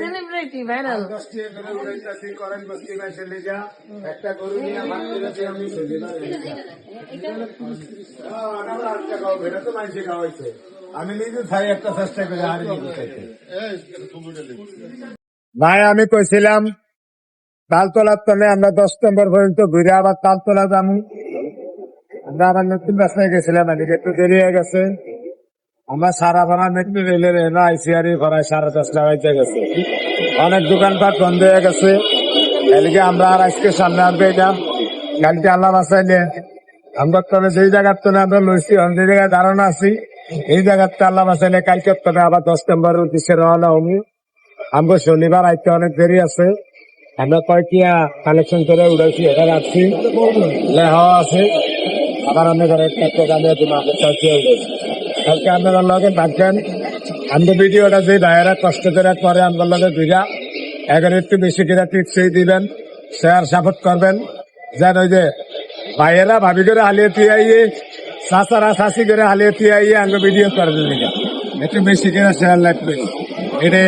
Celebrity viral একটা গরু নিয়ে ভাত করেছি আমি এটা তো মানুষে খাওয়াইছে আমি নিজে খাই একটা চেষ্টা করে আর ভাই আমি কইছিলাম তালতলার তলে আমরা 10 নম্বর পর্যন্ত ঘুরে আবার তালতলা যাবো। আমরা আবার নতুন রাস্তায় গেছিলাম, এদিকে একটু দেরি হয়ে গেছে। আমরা সারা ভাড়া মেট্রো রেলের এলো আইসিআর ভাড়ায় 10:30 বাজে গেছে। অনেক দোকানপাট বন্ধ হয়ে গেছে, এদিকে আমরা আর আজকে সামনে আসবে না। কালকে আল্লাহ বাঁচাইলে আমরা তবে যেই জায়গার তলে আমরা লইছি যে জায়গায় ধারণা আছি, এই জায়গার তো আল্লাহ বাঁচাইলে কালকে তবে আবার 10 নম্বর উদ্দেশ্যে রওনা হবো। আমরা শনিবার আইতে অনেক দেরি আছে, আমরা কয়েকটিয়া কালেকশন করে উড়াইছি, এটা রাখছি লেহাও আছে। আবার আমি ঘরে একটা জানিয়ে দিব কালকে আপনারা লগে থাকবেন। আমরা ভিডিওটা যে ভাইয়েরা কষ্ট করে করে আমার লগে ভিড়া এখন একটু বেশি করে টিপসই দিবেন, শেয়ার সাপোর্ট করবেন। যেন ওই যে ভাইয়েরা ভাবি করে হালিয়ে তুইয়ে চাচারা চাষি করে হালিয়ে তুইয়ে আমরা ভিডিও করবেন, একটু বেশি করে শেয়ার লাগবে এটাই।